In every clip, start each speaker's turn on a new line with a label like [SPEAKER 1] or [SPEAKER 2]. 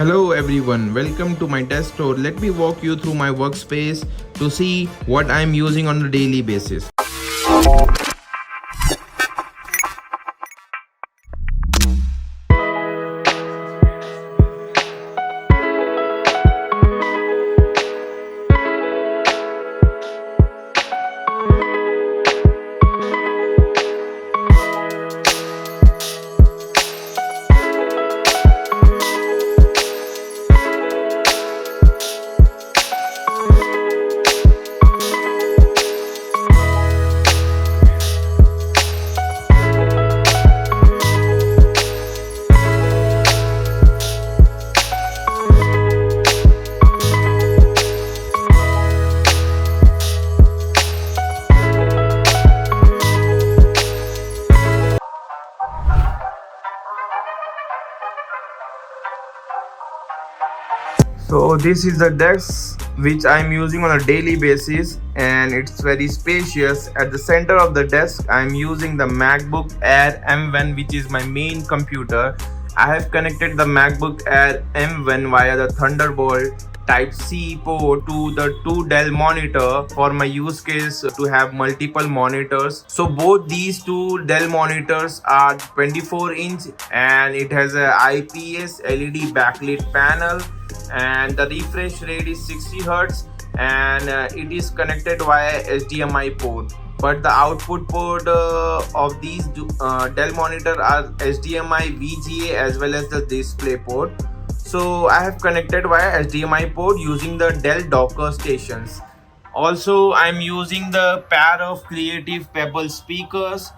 [SPEAKER 1] Hello everyone, welcome to my desk tour. Let me walk you through my workspace to see what I'm using on a daily basis. So this is the desk which I'm using on a daily basis, and it's very spacious. At the center of the desk I'm using the MacBook Air M1, which is my main computer. I have connected the MacBook Air M1 via the Thunderbolt Type C port to the two Dell monitor for my use case to have multiple monitors. So both these two Dell monitors are 24-inch and it has a IPS LED backlit panel, and the refresh rate is 60 Hz, and it is connected via HDMI port. But the output port of these Dell monitor are HDMI VGA as well as the display port. So I have connected via HDMI port using the Dell Docker stations. Also, I'm using the pair of Creative Pebble speakers,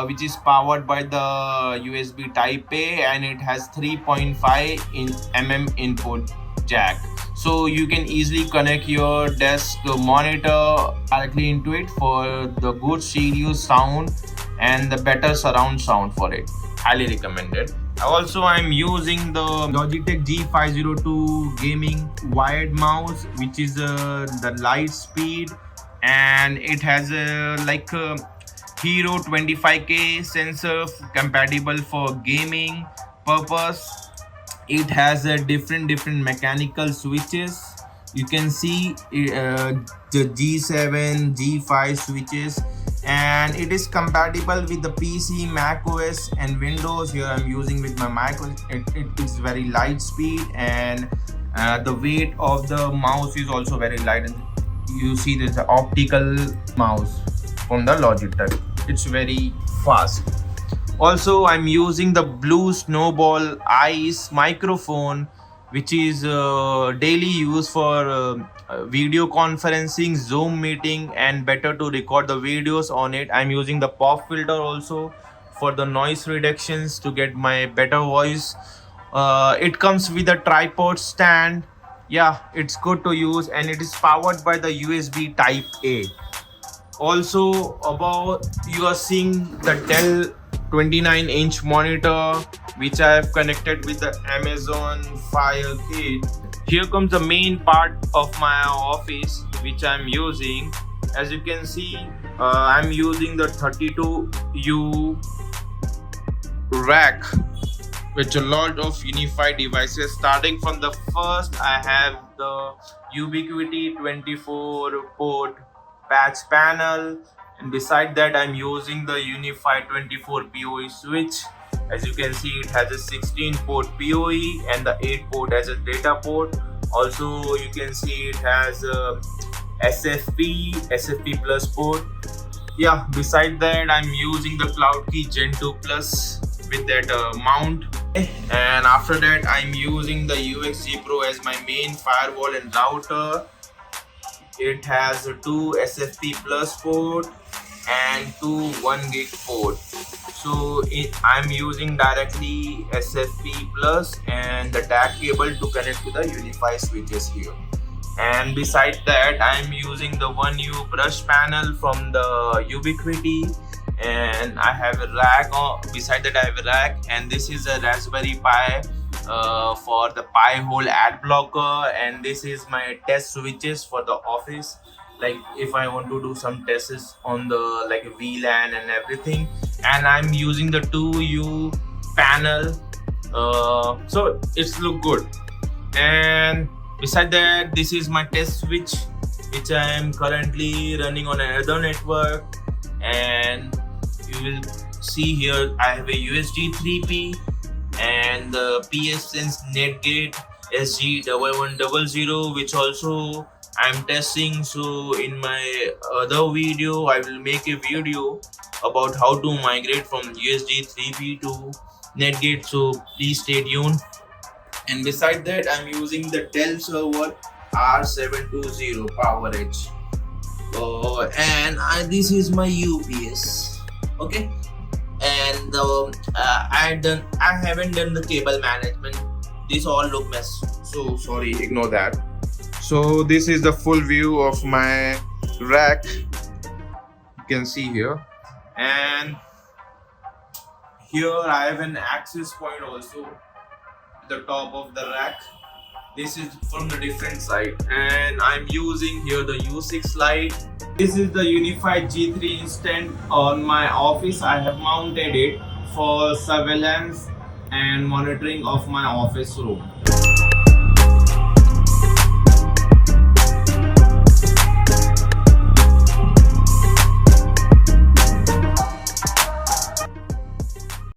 [SPEAKER 1] which is powered by the USB Type A, and it has 3.5 mm input jack. So you can easily connect your desk monitor directly into it for the good stereo sound and the better surround sound for it. Highly recommended. Also, I'm using the Logitech G502 gaming wired mouse, which is the light speed, and it has a Hero 25K sensor compatible for gaming purpose. It has a different mechanical switches. You can see the G7 G5 switches, and it is compatible with the PC, Mac OS and Windows. Here I'm using with my Mac OS. It is very light speed, and the weight of the mouse is also very light. And you see there's an optical mouse from the Logitech. It's very fast. Also, I'm using the Blue Snowball Ice microphone, which is daily use for video conferencing, Zoom meeting, and better to record the videos on it. I'm using the pop filter also for the noise reductions to get my better voice. It comes with a tripod stand. Yeah, it's good to use, and it is powered by the USB Type A. Also, above you are seeing the Dell 29-inch monitor, which I have connected with the Amazon Fire Kit. Here comes the main part of my office, which I'm using. As you can see, I'm using the 32U rack, with a lot of unified devices. Starting from the first, I have the Ubiquiti 24 port patch panel, and beside that I'm using the unified 24 PoE switch. As you can see, it has a 16 port PoE and the 8 port as a data port. Also, you can see it has a SFP plus port. Yeah, beside that I'm using the CloudKey Gen 2 Plus with that mount, and after that I'm using the UXG Pro as my main firewall and router. It has two SFP plus port and two 1 gig port. So I'm using directly SFP plus and the DAC cable to connect to the Unify switches here. And beside that, I'm using the 1U brush panel from the Ubiquiti, and I have a rack. Beside that, I have a rack, and this is a Raspberry Pi for the Pi hole ad blocker, and this is my test switches for the office. Like if I want to do some tests on the like VLAN and everything, and I'm using the 2U panel, so it's look good. And beside that, this is my test switch, which I am currently running on another network. And you will see here I have a USD 3P and the PSense Netgate SG1100, which also I'm testing. So in my other video I will make a video about how to migrate from USD 3P to Netgate, so please stay tuned. And beside that, I'm using the Dell server R720 PowerEdge. This is my UPS. Okay, and I haven't done the cable management. This all look mess. So sorry, ignore that. So this is the full view of my rack. You can see here, and here I have an access point also at the top of the rack. This is from the different side, and I'm using here the U6 light. This is the unified G3 instant on my office. I have mounted it for surveillance and monitoring of my office room.